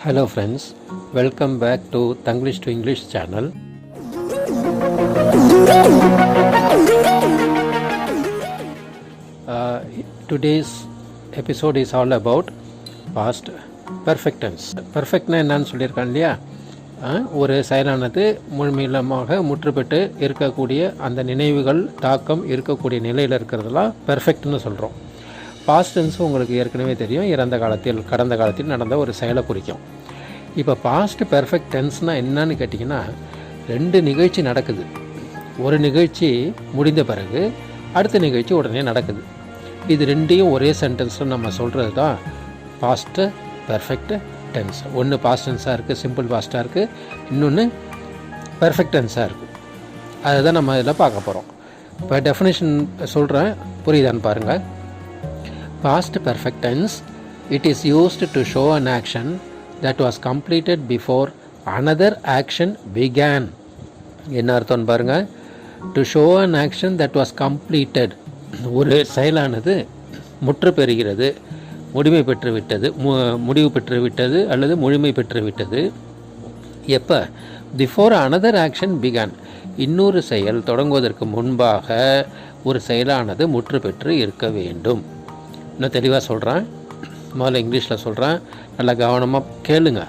Hello friends, welcome back to Tanglish to English channel. Today's episode is all about past perfect tense. Perfectனா என்னன்னு சொல்லியிருக்காங்க இல்லையா, ஒரு செயலானது முழுமையிலமாக முற்றுப்பெற்று இருக்கக்கூடிய அந்த நினைவுகள் தாக்கம் இருக்கக்கூடிய நிலையில் இருக்கிறதெல்லாம் பெர்ஃபெக்ட்னு சொல்கிறோம். பாஸ்ட் டென்ஸ் உங்களுக்கு ஏற்கனவே தெரியும், கடந்த காலத்தில் நடந்த ஒரு செயலை குறிக்கும். இப்போ பாஸ்ட் பெர்ஃபெக்ட் டென்ஸ்னால் என்னன்னு கேட்டிங்கன்னா, ரெண்டு நிகழ்ச்சி நடக்குது. ஒரு நிகழ்ச்சி முடிந்த பிறகு அடுத்த நிகழ்ச்சி உடனே நடக்குது. இது ரெண்டையும் ஒரே சென்டென்ஸில் நம்ம சொல்கிறது தான் பாஸ்ட் பெர்ஃபெக்ட் டென்ஸ். ஒன்று பாஸ்ட் டென்ஸாக இருக்குது, சிம்பிள் பாஸ்ட்டாக இருக்குது, இன்னொன்று பெர்ஃபெக்ட் டென்ஸாக இருக்குது. அதை தான் நம்ம இதில் பார்க்க போகிறோம். இப்போ டெஃபினேஷன் சொல்கிறேன், புரியுதான்னு பாருங்கள். Past perfect tense, it is used to show an action that was completed before another action began. என்ன அர்த்தம்னு பாருங்க. To show an action that was completed, ஒரு செயலானது முற்று பெறுகிறது, முடிவு பெற்று விட்டது அல்லது முழுமை பெற்று விட்டது. எப்போ? Before another action began, இன்னொரு செயல் தொடங்குவதற்கு முன்பாக ஒரு செயலானது முற்று பெற்று இருக்க வேண்டும். இன்னும் தெளிவாக சொல்கிறேன், முதல்ல இங்கிலீஷில் சொல்கிறேன், நல்லா கவனமாக கேளுங்க,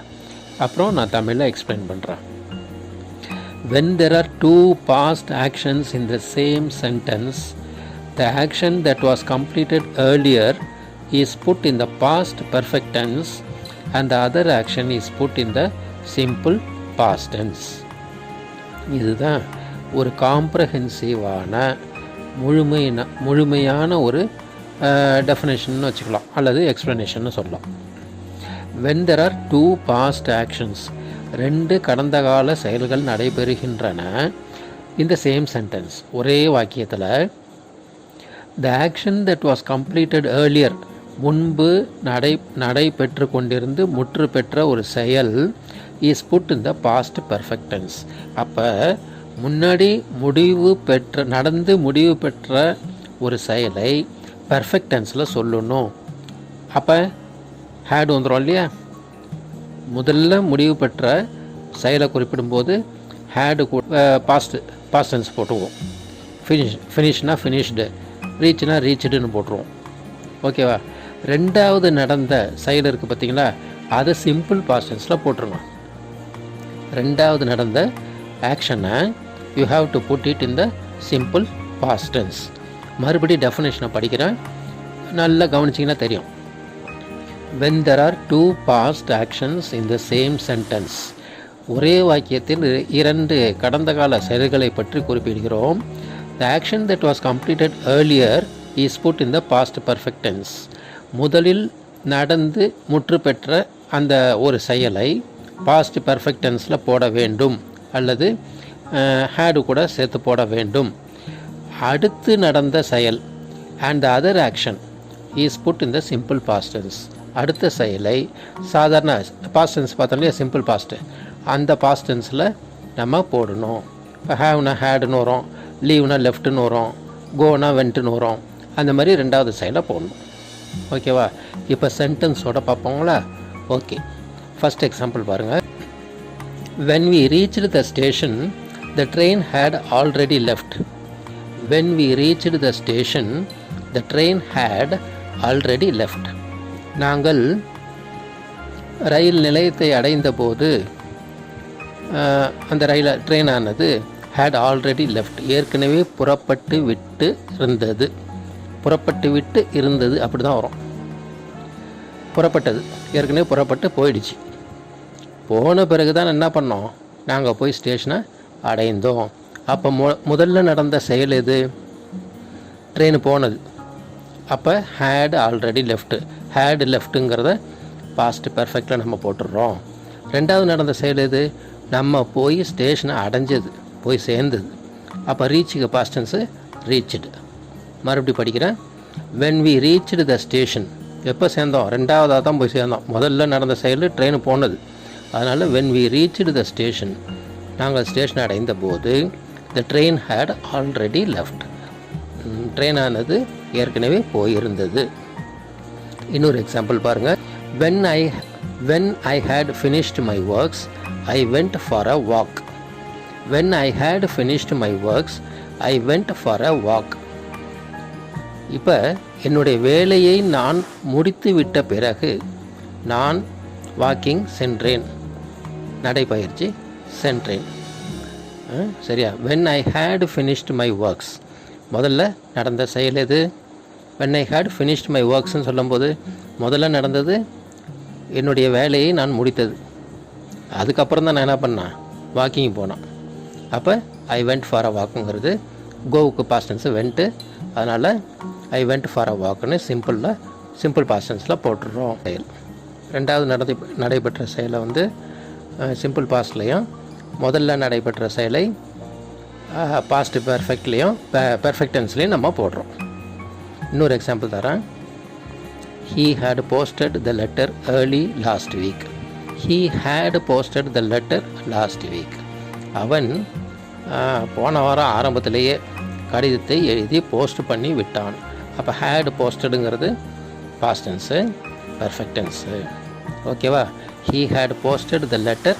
அப்புறம் நான் தமிழில் எக்ஸ்பிளைன் பண்ணுறேன். When there are two past actions in the same sentence, the action that was completed earlier is put in the past perfect tense and the other action is put in the simple past tense. இதுதான் ஒரு காம்ப்ரஹென்சிவான முழுமையான ஒரு definition வச்சுக்கலாம் அல்லது explanation சொல்லலாம். when there are two past actions, ரெண்டு கடந்த கால செயல்கள் நடைபெறுகின்றன in the same sentence, ஒரே வாக்கியத்தில், the action that was completed earlier, முன்பு நடைபெற்று கொண்டிருந்து முற்று பெற்ற ஒரு செயல் is put in the past perfect tense. அப்போ முன்னாடி நடந்து முடிவு பெற்ற ஒரு செயலை பெர்ஃபெக்ட் டென்ஸில் சொல்லணும். அப்போ ஹேட் வந்துடும் இல்லையா. முதல்ல முடிவு பெற்ற செயலை குறிப்பிடும்போது ஹேடு பாஸ்ட் டென்ஸ் போட்டுருவோம். ஃபினிஷ்னா ஃபினிஷ்டு, ரீச்னா ரீச்டுன்னு போட்டுருவோம். ஓகேவா? ரெண்டாவது நடந்த செயல் இருக்குது பார்த்தீங்களா, அதை சிம்பிள் பாஸ்ட் டென்ஸில் போட்டுருங்க. ரெண்டாவது நடந்த ஆக்ஷனை you have to put it in the simple past tense. மறுபடியும் டெஃபினேஷனை படிக்கிறேன், நல்லா கவனிச்சிங்கன்னா தெரியும். when there are two past actions in the same sentence, ஒரே வாக்கியத்தில் இரண்டு கடந்த கால செயல்களை பற்றி குறிப்பிடுகிறோம். the action that was completed earlier is put in the past perfect tense. முதலில் நடந்து முற்று பெற்ற அந்த ஒரு செயலை பாஸ்ட் பெர்ஃபெக்ட் டென்ஸில் போட வேண்டும் அல்லது ஹேடு கூட சேர்த்து போட வேண்டும். அடுத்து நடந்த செயல் and the other action is put in the simple past tense. அடுத்த செயலை சாதாரண பாஸ்ட் டென்ஸ் பார்த்தோம் இல்லையா, சிம்பிள் பாஸ்ட்டு, அந்த பாஸ்ட் டென்ஸில் நம்ம போடணும். இப்போ ஹேவ்னா ஹேடுன்னு வரும், லீவ்னா லெஃப்ட்டுன்னு வரும், கோனா வென்ட்டுன்னு வரும். அந்த மாதிரி ரெண்டாவது செயலை போடணும். ஓகேவா? இப்போ சென்டென்ஸோட பார்ப்போங்களா? ஓகே, ஃபஸ்ட் எக்ஸாம்பிள் பாருங்கள். when we reached the station, the train had already left. when we reached the station, the train had already left. நாங்கள் ரயில் நிலையத்தை அடைந்த போது அந்த ட்ரெயினானது had already left, ஏற்கனவே புறப்பட்டு விட்டு இருந்தது அப்படி தான் வரும். புறப்பட்டது, ஏற்கனவே புறப்பட்டு போயிடுச்சு. போன பிறகு தான் என்ன பண்ணோம், நாங்கள் போய் ஸ்டேஷனை அடைந்தோம். அப்போ முதல்ல நடந்த செயல் எது? ட்ரெயின் போனது. அப்போ ஹேட் ஆல்ரெடி லெஃப்ட்டு, ஹேடு லெஃப்ட்டுங்கிறத பாஸ்ட் பெர்ஃபெக்டில் நம்ம போட்டுடுறோம். ரெண்டாவது நடந்த செயல் எது? நம்ம போய் ஸ்டேஷனை அடைஞ்சது, போய் சேர்ந்தது. அப்போ ரீச்சுக்கு பாஸ்ட் டென்ஸு ரீச்டு. மறுபடியும் படிக்கிறேன். when we reached the station, எப்போ சேர்ந்தோம்? ரெண்டாவதாக தான் போய் சேர்ந்தோம். முதல்ல நடந்த செயல் ட்ரெயின் போனது. அதனால் when we reached the station, நாங்கள் ஸ்டேஷன் அடைந்த போது the train had already left, ட்ரெயினானது ஏற்கனவே போயிருந்தது. இன்னொரு எக்ஸாம்பிள் பாருங்கள். when I when I had finished my works, I went for a walk. When I had finished my works, I went for a walk. இப்போ என்னுடைய வேலையை நான் முடித்து விட்ட பிறகு நான் வாக்கிங் சென்றேன், நடைபயிற்சி சென்றேன். சரியா? when I had finished my works, முதல்ல நடந்த செயல் எது? when I had finished my worksன்னு சொல்லும்போது முதல்ல நடந்தது என்னுடைய வேலையை நான் முடித்தது. அதுக்கப்புறம் தான் நான் என்ன பண்ணேன்? வாக்கிங் போனேன். அப்போ ஐ வெண்ட் ஃபார் அ வாக்குங்கிறது கோவுக்கு பாஸ்ட் டென்ஸு வெண்ட்டு, அதனால் ஐ வெண்ட் ஃபார் அ வாக்குன்னு சிம்பிள் பாஸ்ட் டென்ஸில் போட்டுடுறோம் செயல். ரெண்டாவது நடைபெற்ற செயலை வந்து சிம்பிள் பாஸ்ட்லேயும், முதல்ல நடைபெற்ற செயலை பாஸ்ட் பெர்ஃபெக்ட்லேயும் பெர்ஃபெக்ட் டென்ஸ்லேயும் நம்ம போடுறோம். இன்னொரு எக்ஸாம்பிள் தரேன். He had posted the letter early last week. He had posted the letter last week. அவன் போன வாரம் ஆரம்பத்திலேயே கடிதத்தை எழுதி போஸ்ட் பண்ணி விட்டான். அப்போ ஹேட் போஸ்டடுங்கிறது பாஸ்ட் டென்ஸு, பெர்ஃபெக்ட் டென்ஸு. ஓகேவா? He had posted the letter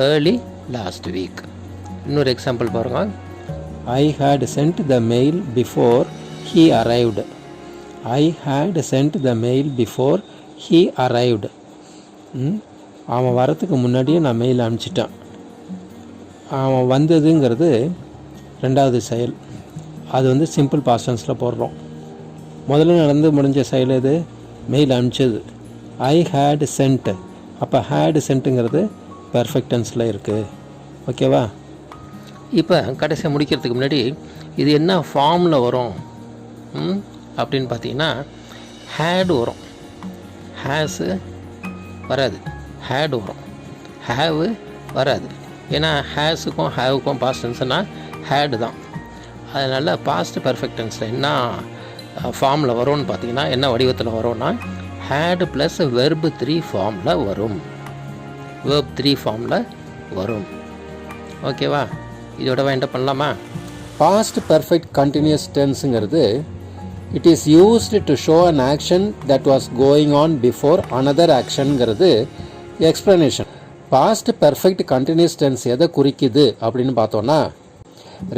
early last week. இன்னொரு எக்ஸாம்பிள் பாருங்கள். I had sent the mail before he arrived. I had sent the mail before he arrived. அவன் வரத்துக்கு முன்னாடியே நான் மெயில் அனுப்பிச்சிட்டேன். அவன் வந்ததுங்கிறது ரெண்டாவது செயல், அது வந்து சிம்பிள் பாஸ்ட் டென்ஸில் போடுறோம். முதல்ல நடந்து முடிஞ்ச செயல் எது? மெயில் அனுப்பிச்சது. ஐ ஹேட் சென்ட், அப்போ ஹேட் சென்ட்டுங்கிறது பெர்ஃபெக்ட் டென்ஸில் இருக்குது. ஓகேவா? இப்போ கடைசியாக முடிக்கிறதுக்கு முன்னாடி இது என்ன ஃபார்மில் வரும் அப்படின்னு பார்த்தீங்கன்னா, ஹேடு வரும், ஹேஸு வராது, ஹேடு வரும், ஹேவு வராது. ஏன்னா ஹேஸுக்கும் ஹேவுக்கும் பாஸ்ட் டென்ஸ்னால் ஹேடு தான். அதனால் பாஸ்ட் பெர்ஃபெக்ட் டென்ஸில் என்ன ஃபார்மில் வரும்னு பார்த்தீங்கன்னா, என்ன வடிவத்தில் வரும்னா ஹேடு ப்ளஸ் வெர்பு 3 ஃபார்மில் வரும், வெர்ப் 3 ஃபார்மில் வரும். ஓகேவா? இதோட என்ன பண்ணலாமா? பாஸ்ட் பெர்ஃபெக்ட் கண்டினியூஸ் டென்ஸுங்கிறது it is used to show an action that was going on before another actionங்கிறது explanation. Past perfect continuous tense எதை குறிக்குது அப்படின்னு பார்த்தோன்னா,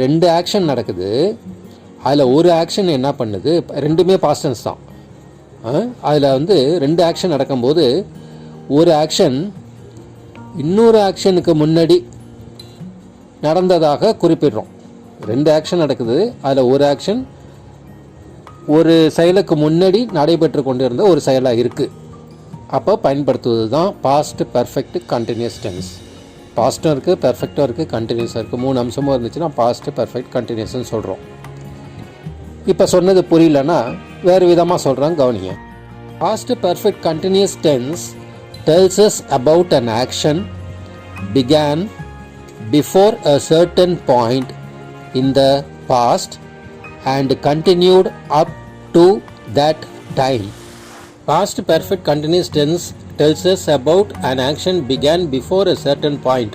ரெண்டு ஆக்ஷன் நடக்குது, அதில் ஒரு ஆக்ஷன் என்ன பண்ணுது, ரெண்டுமே பாஸ்ட் டென்ஸ் தான். அதில் வந்து ரெண்டு ஆக்ஷன் நடக்கும்போது ஒரு ஆக்ஷன் இன்னொரு ஆக்ஷனுக்கு முன்னாடி நடந்ததாக குறிப்பிடுறோம். ரெண்டு ஆக்ஷன் நடக்குது, அதில் ஒரு ஆக்ஷன் ஒரு செயலுக்கு முன்னாடி நடைபெற்று கொண்டு இருந்த ஒரு செயலாக இருக்குது. அப்போ பயன்படுத்துவது தான் பாஸ்ட் பெர்ஃபெக்ட் கண்டினியூஸ் டென்ஸ். பாஸ்ட்டும் இருக்குது, பெர்ஃபெக்டும் இருக்குது, கண்டினியூஸாக இருக்குது. 3 அம்சமும் இருந்துச்சுன்னா பாஸ்ட் பெர்ஃபெக்ட் கண்டினியூஸ்னு சொல்கிறோம். இப்போ சொன்னது புரியலன்னா வேறு விதமாக சொல்கிறாங்க, கவனிங்க. Past perfect continuous tense tells us about an action began before a certain point in the past and continued up to that time. Past perfect continuous tense tells us about an action began before a certain point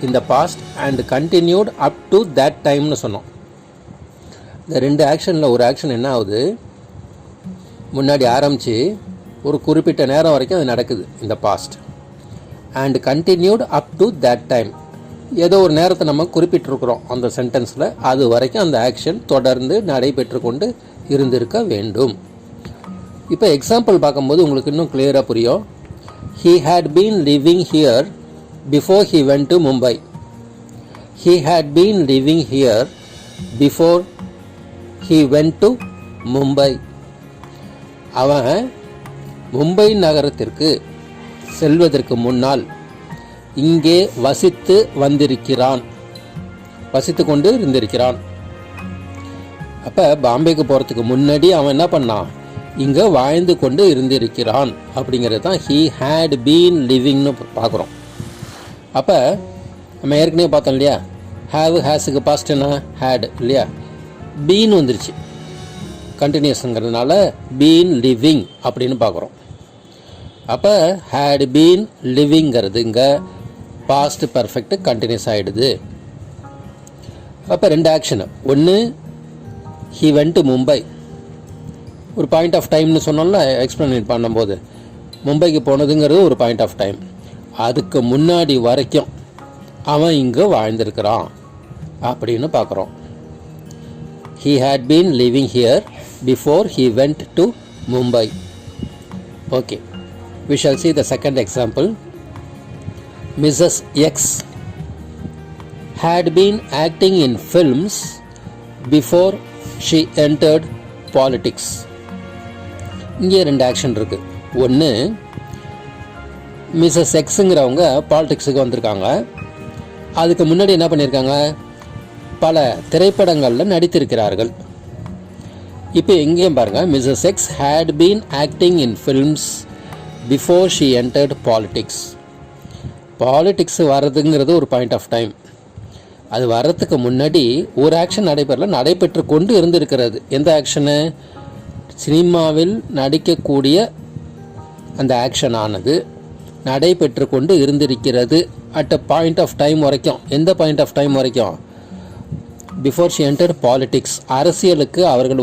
in the past and continued up to that time னு சொன்னோம். இந்த ரெண்டு ஆக்ஷனில் ஒரு action என்ன ஆகுது, முன்னாடி ஆரம்பித்து ஒரு குறிப்பிட்ட நேரம் வரைக்கும் அது நடக்குது இந்த past, and continued up to that time, ஏதோ ஒரு நேரத்தை நம்ம குறிப்பிட்டிருக்கிறோம் அந்த சென்டென்ஸில், அது வரைக்கும் அந்த ஆக்ஷன் தொடர்ந்து நடைபெற்று கொண்டு இருந்திருக்க வேண்டும். இப்போ எக்ஸாம்பிள் பார்க்கும்போது உங்களுக்கு இன்னும் கிளியராக புரியும். He had been living here before he went to Mumbai. He had been living here before he went to Mumbai. அவன் மும்பை நகரத்திற்கு செல்வதற்கு முன்னால் இங்கே வசித்து வந்திருக்கிறான், வசித்து கொண்டு இருந்திருக்கிறான். அப்போ பாம்பேக்கு போகிறதுக்கு முன்னாடி அவன் என்ன பண்ணான், இங்கே வாழ்ந்து கொண்டு இருந்திருக்கிறான். அப்படிங்கிறது தான் he had been livingனு பார்க்குறோம். அப்போ நம்ம ஏற்கனவே பார்த்தோம் இல்லையா, ஹேவ் ஹேஸுக்கு பாஸ்ட் என்ன, ஹேட் இல்லையா, பீன் வந்துருச்சு கண்டினியூஸுங்கிறதுனால பீன் லிவிங் அப்படின்னு பார்க்குறோம். அப்போ ஹேட் பீன் லிவிங்கிறது இங்கே பாஸ்ட் பர்ஃபெக்ட் கண்டினியூஸ் ஆகிடுது. அப்போ ரெண்டு ஆக்ஷனு, ஒன்று he went to மும்பை, ஒரு பாயிண்ட் ஆஃப் டைம்னு சொன்னோம்ல எக்ஸ்பிளைன் பண்ணும்போது, மும்பைக்கு போனதுங்கிறது ஒரு பாயிண்ட் ஆஃப் டைம். அதுக்கு முன்னாடி வரைக்கும் அவன் இங்கே வாழ்ந்திருக்கிறான் அப்படின்னு பார்க்குறோம். He had been living here before he went to Mumbai. Okay, we shall see the second example. Mrs. X had been acting in films before she entered politics. இங்கே ரெண்டு action இருக்குது. ஒன்று, மிஸ்ஸஸ் எக்ஸுங்கிறவங்க பாலிடிக்ஸுக்கு வந்திருக்காங்க. அதுக்கு முன்னாடி என்ன பண்ணியிருக்காங்க, பல திரைப்படங்களில் நடித்திருக்கிறார்கள். இப்போ எங்கேயும் பாருங்கள், Mrs X had been acting in films before she entered politics. Politics வர்றதுங்கிறது ஒரு பாயிண்ட் ஆஃப் டைம். அது வர்றதுக்கு முன்னாடி ஒரு ஆக்ஷன் நடைபெற்று கொண்டு இருந்திருக்கிறது. எந்த ஆக்ஷனு? சினிமாவில் நடிக்கக்கூடிய அந்த ஆக்ஷன் ஆனது நடைபெற்று கொண்டு இருந்திருக்கிறது at a point of time வரைக்கும். எந்த பாயிண்ட் ஆஃப் டைம் வரைக்கும்? Before she entered politics. அரசியலுக்கு அவர்கள்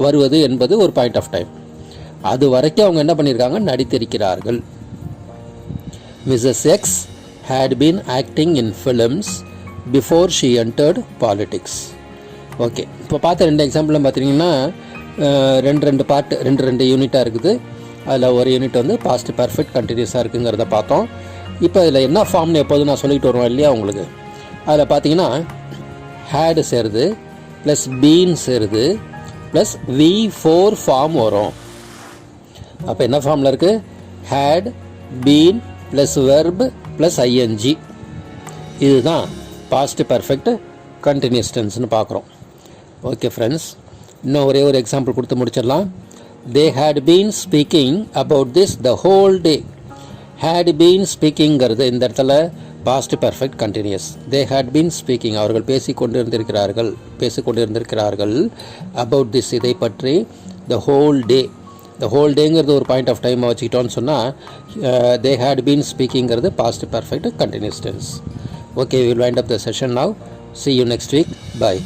வருவது என்பது ஒரு பாயிண்ட் ஆஃப் டைம். அது வரைக்கும் அவங்க என்ன பண்ணியிருக்காங்க, நடித்திருக்கிறார்கள். Mrs X had been acting in films before she entered politics. Okay, இப்போ பார்த்த ரெண்டு எக்ஸாம்பிளும் பார்த்தீங்கன்னா ரெண்டு பார்ட், ரெண்டு யூனிட்டாக இருக்குது. அதில் ஒரு யூனிட் வந்து பாஸ்ட் பர்ஃபெக்ட் கண்டினியூஸாக இருக்குங்கிறத பார்த்தோம். இப்போ இதில் என்ன ஃபார்ம்னு எப்போதும் நான் சொல்லிட்டு வருவேன் இல்லையா உங்களுக்கு. அதில் பார்த்தீங்கன்னா ஹேடு சேருது ப்ளஸ் பீன் சேருது ப்ளஸ் V4 ஃபார்ம் வரும். அப்போ என்ன ஃபார்மில் இருக்குது? Had, been plus verb plus ING. இதுதான் பாஸ்ட் பர்ஃபெக்ட் கண்டினியூஸ் டென்ஸ்னு பார்க்குறோம். ஓகே ஃப்ரெண்ட்ஸ், இன்னும் ஒரே ஒரு எக்ஸாம்பிள் கொடுத்து முடிச்சிடலாம். They had been speaking about this the whole day. Had been speakingங்கிறது இந்த இடத்துல past perfect continuous. They had been speaking, அவர்கள் பேசிக்கொண்டிருந்திருக்கிறார்கள் about this, இதை பற்றி, the whole day. the whole dayங்கிறது ஒரு பாயிண்ட் ஆஃப் டைம் வச்சுக்கிட்டோன்னு சொன்னால் they had been speakingங்கிறது past perfect continuous tense. Okay, we will wind up the session now. See you next week. Bye.